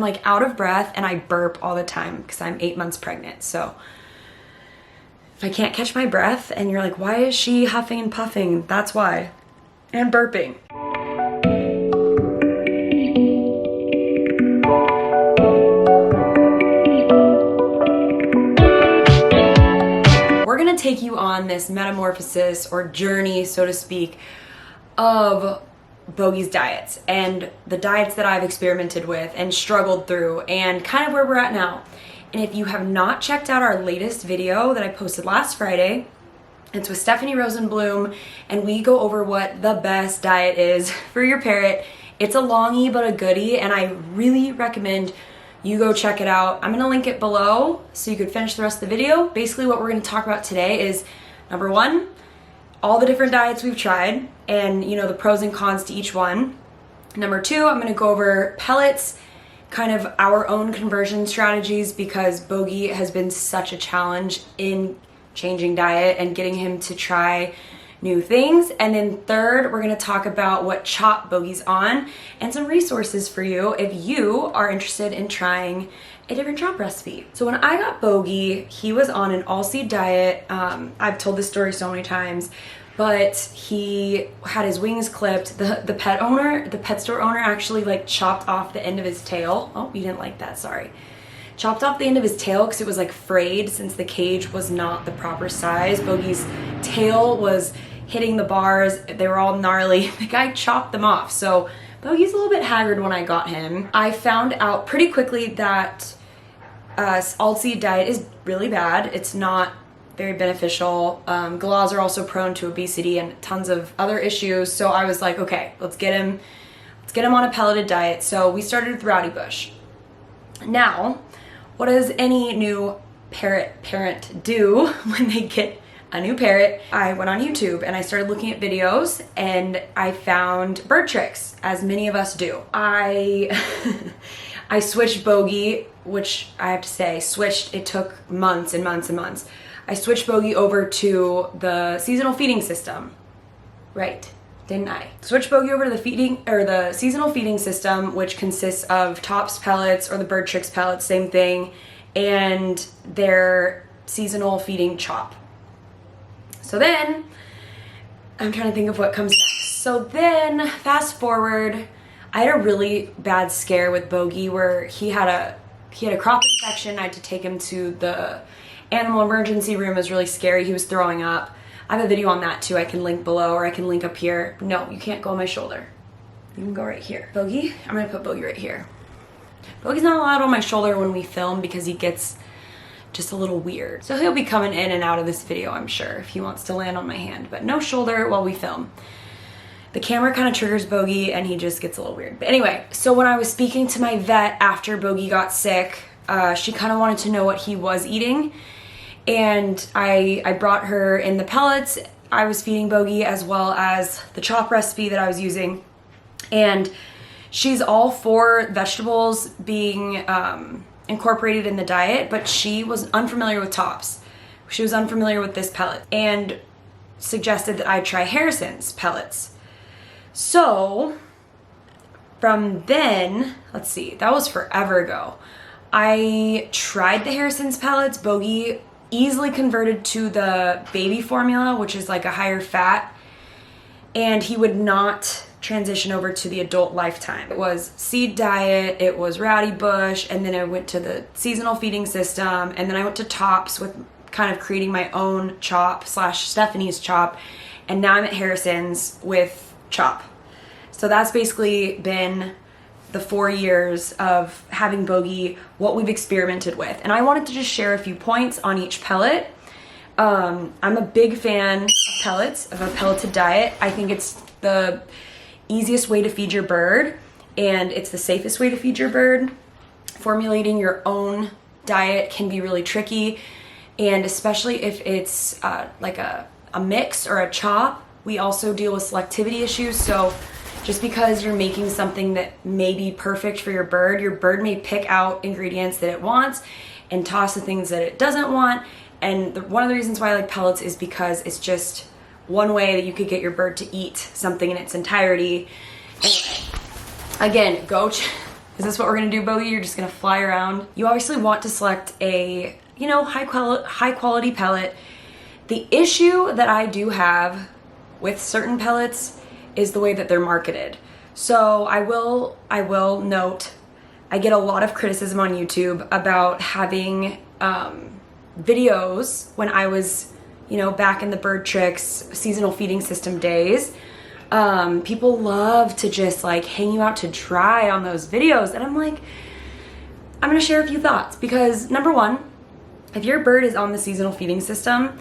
I'm like out of breath and I burp all the time because I'm 8 months pregnant. So if I can't catch my breath and you're like, why is she huffing and puffing? That's why. And burping. We're gonna take you on this metamorphosis or journey, so to speak, of Bogie's diets and the diets that I've experimented with and struggled through and kind of where we're at now. And if you have not checked out our latest video that I posted last Friday, it's with Stephanie Rosenblum, and we go over what the best diet is for your parrot. It's a longie but a goodie, and I really recommend you go check it out. I'm gonna link it below so you could finish the rest of the video. Basically what we're gonna talk about today is, number one, all the different diets we've tried and the pros and cons to each one. Number two, I'm gonna go over pellets, kind of our own conversion strategies, because Bogie has been such a challenge in changing diet and getting him to try new things. And then third, we're gonna talk about what chop Bogie's on and some resources for you if you are interested in trying a different chop recipe. So when I got Bogie, he was on an all-seed diet. I've told this story so many times, but he had his wings clipped. The pet store owner actually like chopped off the end of his tail. Oh, you didn't like that, sorry. Chopped off the end of his tail because it was like frayed since the cage was not the proper size. Bogie's tail was hitting the bars. They were all gnarly. The guy chopped them off. So Bogie's a little bit haggard when I got him. I found out pretty quickly that all-seed diet is really bad. It's not very beneficial. Galahs are also prone to obesity and tons of other issues. So I was like, okay, let's get him on a pelleted diet. So we started with Rowdy Bush. Now, what does any new parent do when they get a new parrot? I went on YouTube and I started looking at videos and I found bird tricks, as many of us do. I switched Bogie, which I have to say, it took months and months and months. I switched Bogie over to the seasonal feeding system. Right, didn't I? Switched Bogie over to the seasonal feeding system, which consists of Tops pellets or the Bird Tricks pellets, same thing, and their seasonal feeding chop. So then, I'm trying to think of what comes next. So then, fast forward, I had a really bad scare with Bogie where he had a crop infection. I had to take him to the animal emergency room. It was really scary. He was throwing up. I have a video on that too. I can link below or I can link up here. No, you can't go on my shoulder. You can go right here. Bogie, I'm gonna put Bogie right here. Bogie's not allowed on my shoulder when we film because he gets just a little weird. So he'll be coming in and out of this video, I'm sure, if he wants to land on my hand, but no shoulder while we film. The camera kind of triggers Bogie and he just gets a little weird. But anyway, so when I was speaking to my vet after Bogie got sick, she kind of wanted to know what he was eating. And I brought her in the pellets I was feeding Bogie as well as the chop recipe that I was using. And she's all for vegetables being incorporated in the diet, but she was unfamiliar with Tops. She was unfamiliar with this pellet and suggested that I try Harrison's pellets. So from then, let's see, that was forever ago. I tried the Harrison's pellets. Bogie easily converted to the baby formula, which is like a higher fat, and he would not transition over to the adult lifetime. It was seed diet, it was Rowdy Bush, and then I went to the seasonal feeding system, and then I went to Tops with kind of creating my own chop / Stephanie's chop, and now I'm at Harrison's with chop. So that's basically been the 4 years of having Bogie, what we've experimented with. And I wanted to just share a few points on each pellet. I'm a big fan of pellets, of a pelleted diet. I think it's the easiest way to feed your bird, and it's the safest way to feed your bird. Formulating your own diet can be really tricky, and especially if it's like a mix or a chop. We also deal with selectivity issues, so just because you're making something that may be perfect for your bird may pick out ingredients that it wants and toss the things that it doesn't want. And one of the reasons why I like pellets is because it's just one way that you could get your bird to eat something in its entirety. Anyway, again, Is this what we're gonna do, Bogie? You're just gonna fly around? You obviously want to select a, you know, high quality pellet. The issue that I do have with certain pellets is the way that they're marketed. So I will note, I get a lot of criticism on YouTube about having videos when I was, you know, back in the Bird Tricks seasonal feeding system days. People love to just like hang you out to dry on those videos. And I'm like, I'm gonna share a few thoughts, because number one, if your bird is on the seasonal feeding system,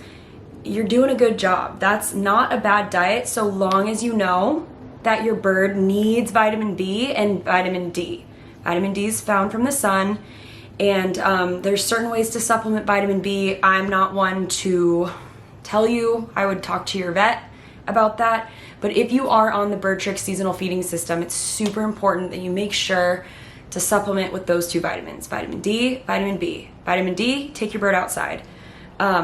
you're doing a good job. That's not a bad diet so long as you know that your bird needs vitamin B and vitamin D. Vitamin D is found from the sun, and there's certain ways to supplement vitamin B. I'm not one to tell you. I would talk to your vet about that. But if you are on the Bird Trick seasonal feeding system, it's super important that you make sure to supplement with those two vitamins, vitamin D, vitamin B. Vitamin D, take your bird outside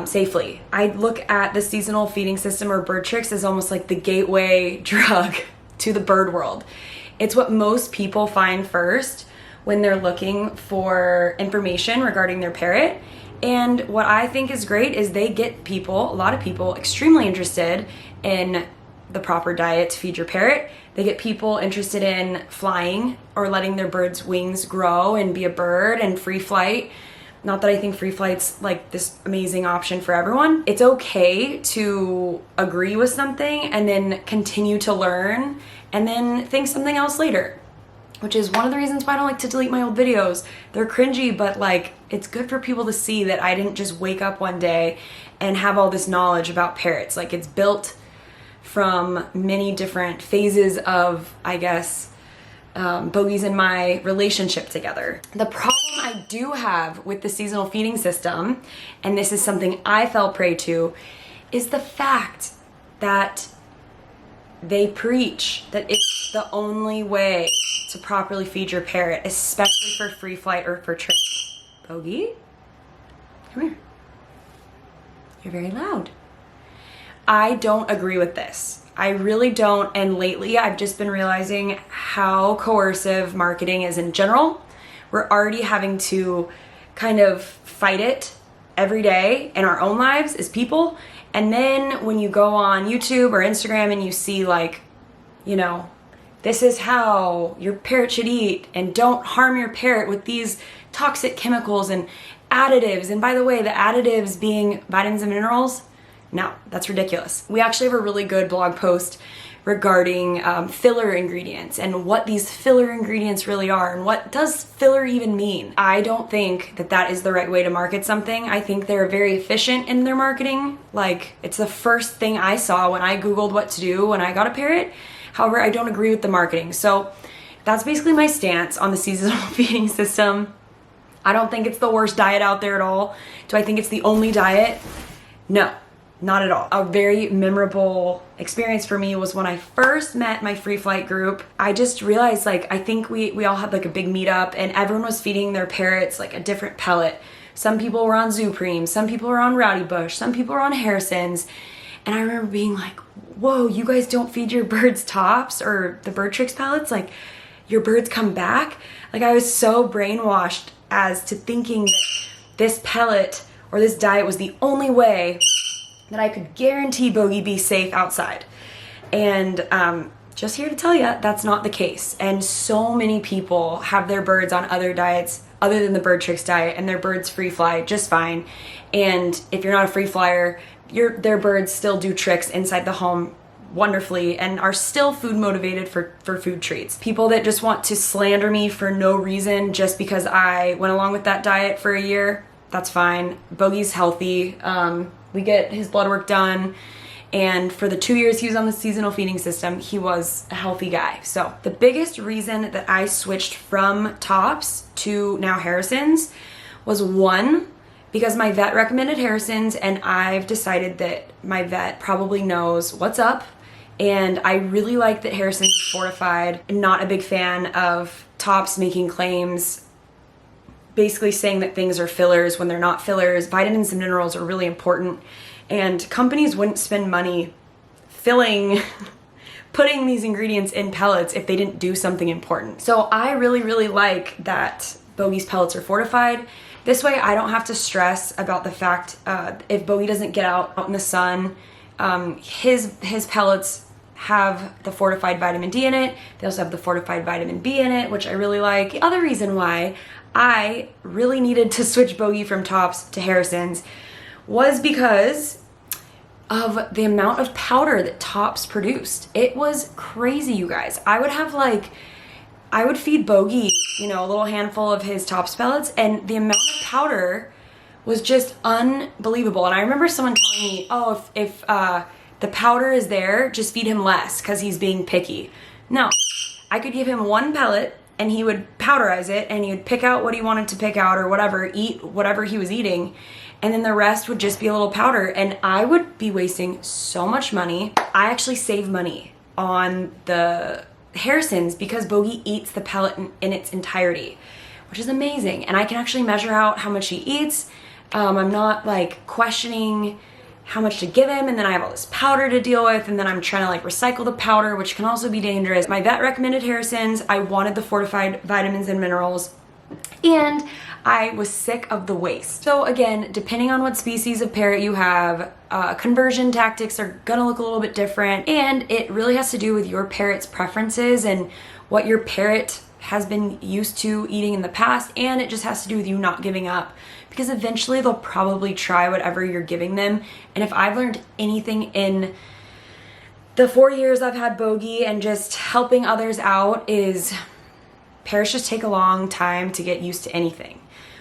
safely. I look at the seasonal feeding system or Bird Tricks as almost like the gateway drug to the bird world. It's what most people find first when they're looking for information regarding their parrot. And what I think is great is they get people, a lot of people, extremely interested in the proper diet to feed your parrot. They get people interested in flying or letting their bird's wings grow and be a bird and free flight. Not that I think free flight's like this amazing option for everyone. It's okay to agree with something and then continue to learn and then think something else later, which is one of the reasons why I don't like to delete my old videos. They're cringy, but like it's good for people to see that I didn't just wake up one day and have all this knowledge about parrots. Like it's built from many different phases of, I guess, Bogie's and my relationship together. The problem I do have with the seasonal feeding system, and this is something I fell prey to, is the fact that they preach that it's the only way to properly feed your parrot, especially for free flight or for trick. Bogie, come here. You're very loud. I don't agree with this. I really don't, and lately I've just been realizing how coercive marketing is in general. We're already having to kind of fight it every day in our own lives as people, and then when you go on YouTube or Instagram and you see like, you know, this is how your parrot should eat, and don't harm your parrot with these toxic chemicals and additives, and by the way, the additives being vitamins and minerals. No, that's ridiculous. We actually have a really good blog post regarding filler ingredients and what these filler ingredients really are and what does filler even mean. I don't think that that is the right way to market something. I think they're very efficient in their marketing. Like, it's the first thing I saw when I Googled what to do when I got a parrot. However, I don't agree with the marketing. So that's basically my stance on the seasonal feeding system. I don't think it's the worst diet out there at all. Do I think it's the only diet? No. Not at all. A very memorable experience for me was when I first met my free flight group. I just realized, like, I think we all had like a big meetup and everyone was feeding their parrots like a different pellet. Some people were on Zupreme, some people were on Rowdy Bush, some people were on Harrison's. And I remember being like, whoa, you guys don't feed your birds tops or the Bird Tricks pellets? Like, your birds come back? Like, I was so brainwashed as to thinking that this pellet or this diet was the only way that I could guarantee Bogie be safe outside. And just here to tell you, that's not the case. And so many people have their birds on other diets other than the Bird Tricks diet, and their birds free fly just fine. And if you're not a free flyer, their birds still do tricks inside the home wonderfully and are still food motivated for food treats. People that just want to slander me for no reason just because I went along with that diet for a year, that's fine. Bogie's healthy. We get his blood work done, and for the 2 years he was on the seasonal feeding system, he was a healthy guy. So the biggest reason that I switched from tops to now Harrison's was, one, because my vet recommended Harrison's, and I've decided that my vet probably knows what's up, and I really like that Harrison's is fortified. I'm not a big fan of tops making claims basically saying that things are fillers when they're not fillers. Vitamins and minerals are really important, and companies wouldn't spend money filling putting these ingredients in pellets if they didn't do something important. So I really, really like that Bogie's pellets are fortified. This way I don't have to stress about the fact if Bogie doesn't get out in the sun, his pellets have the fortified vitamin D in it. They also have the fortified vitamin B in it, which I really like. The other reason why I really needed to switch Bogie from Tops to Harrison's was because of the amount of powder that Tops produced. It was crazy, you guys. I would feed Bogie, you know, a little handful of his Tops pellets, and the amount of powder was just unbelievable. And I remember someone telling me, oh, if the powder is there, just feed him less because he's being picky. No, I could give him one pellet and he would powderize it and he would pick out what he wanted to pick out or whatever, eat whatever he was eating, and then the rest would just be a little powder, and I would be wasting so much money. I actually save money on the Harrison's because Bogie eats the pellet in its entirety, which is amazing, and I can actually measure out how much he eats. I'm not like questioning how much to give him, and then I have all this powder to deal with, and then I'm trying to like recycle the powder, which can also be dangerous. My vet recommended Harrison's. I wanted the fortified vitamins and minerals, and I was sick of the waste. So again, depending on what species of parrot you have, conversion tactics are gonna look a little bit different, and it really has to do with your parrot's preferences and what your parrot has been used to eating in the past, and it just has to do with you not giving up, because eventually they'll probably try whatever you're giving them. And if I've learned anything in the 4 years I've had Bogie and just helping others out, is parrots just take a long time to get used to anything,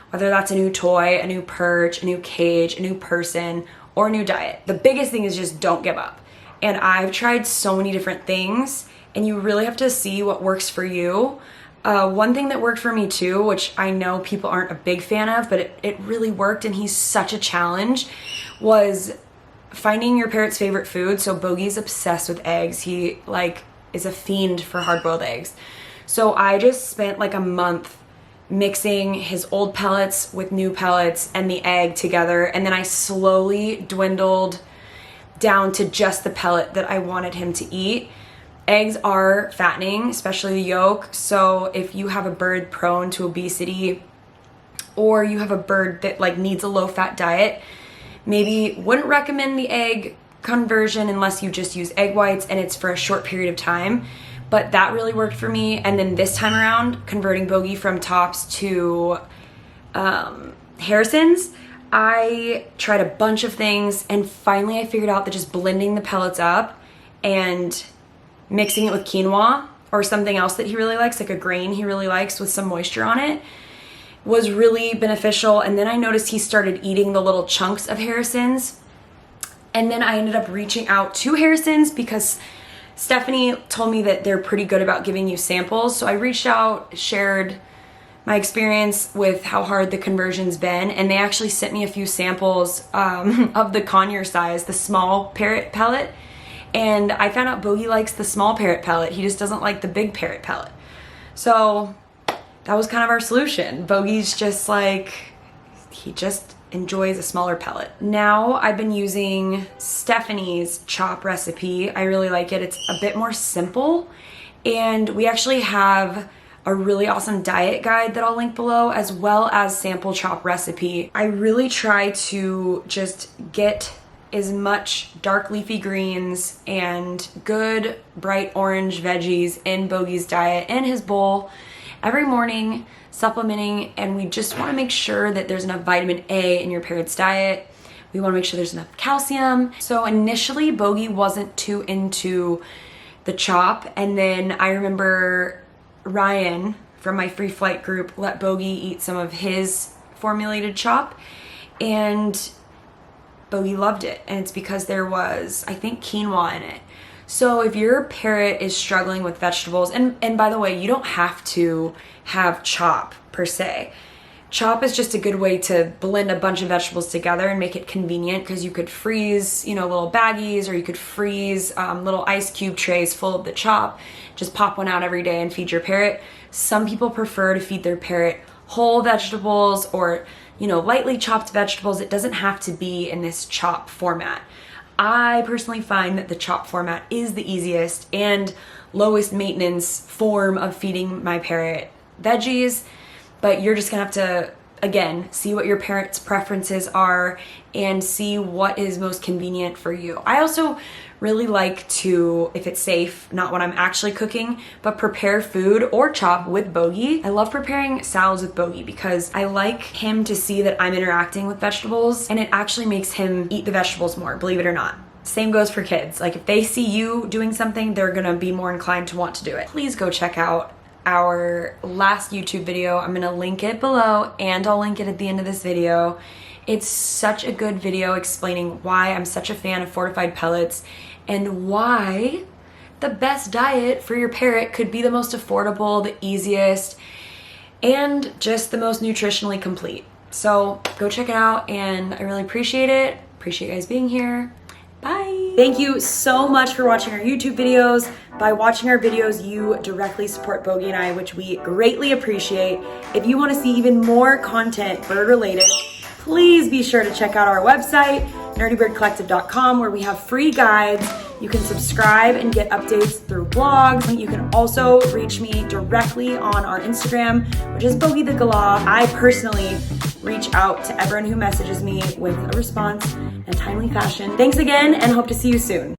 whether that's a new toy, a new perch, a new cage, a new person, or a new diet. The biggest thing is just don't give up. And I've tried so many different things, and you really have to see what works for you. One thing that worked for me too, which I know people aren't a big fan of, but it really worked, and he's such a challenge, was finding your parrot's favorite food. So Bogie's obsessed with eggs. He like is a fiend for hard-boiled eggs. So I just spent like a month mixing his old pellets with new pellets and the egg together, and then I slowly dwindled down to just the pellet that I wanted him to eat. Eggs are fattening, especially the yolk, so if you have a bird prone to obesity, or you have a bird that like needs a low-fat diet, maybe wouldn't recommend the egg conversion unless you just use egg whites and it's for a short period of time. But that really worked for me. And then this time around, converting Bogie from Tops to Harrison's, I tried a bunch of things, and finally I figured out that just blending the pellets up and mixing it with quinoa or something else that he really likes, like a grain he really likes with some moisture on it, was really beneficial. And then I noticed he started eating the little chunks of Harrison's, and then I ended up reaching out to Harrison's because Stephanie told me that they're pretty good about giving you samples. So I reached out, shared my experience with how hard the conversion's been, and they actually sent me a few samples of the conure size, the small parrot pellet. And I found out Bogie likes the small parrot pellet. He just doesn't like the big parrot pellet. So that was kind of our solution. Bogie's just like, he just enjoys a smaller pellet. Now I've been using Stephanie's chop recipe. I really like it. It's a bit more simple, and we actually have a really awesome diet guide that I'll link below, as well as sample chop recipe. I really try to just get as much dark leafy greens and good bright orange veggies in Bogie's diet and his bowl every morning, supplementing, and we just want to make sure that there's enough vitamin A in your parrot's diet. We want to make sure there's enough calcium. So initially Bogie wasn't too into the chop, and then I remember Ryan from my free flight group let Bogie eat some of his formulated chop, and Bogie loved it, and it's because there was, I think, quinoa in it. So if your parrot is struggling with vegetables, and by the way, you don't have to have chop per se. Chop is just a good way to blend a bunch of vegetables together and make it convenient, because you could freeze, you know, little baggies, or you could freeze little ice cube trays full of the chop. Just pop one out every day and feed your parrot. Some people prefer to feed their parrot whole vegetables or, you know, lightly chopped vegetables. It doesn't have to be in this chop format. I personally find that the chop format is the easiest and lowest maintenance form of feeding my parrot veggies, but you're just gonna have to, again, see what your parrot's preferences are and see what is most convenient for you. I also really like to, if it's safe, not when I'm actually cooking, but prepare food or chop with Bogie. I love preparing salads with Bogie because I like him to see that I'm interacting with vegetables, and it actually makes him eat the vegetables more, believe it or not. Same goes for kids. Like if they see you doing something, they're gonna be more inclined to want to do it. Please go check out our last YouTube video. I'm gonna link it below and I'll link it at the end of this video. It's such a good video explaining why I'm such a fan of fortified pellets and why the best diet for your parrot could be the most affordable, the easiest, and just the most nutritionally complete. So go check it out, and I really appreciate it. Appreciate you guys being here. Bye. Thank you so much for watching our YouTube videos. By watching our videos, you directly support Bogie and I, which we greatly appreciate. If you want to see even more content bird related, please be sure to check out our website, nerdybirdcollective.com, where we have free guides. You can subscribe and get updates through blogs. You can also reach me directly on our Instagram, which is Bogie the Galah. I personally reach out to everyone who messages me with a response in a timely fashion. Thanks again, and hope to see you soon.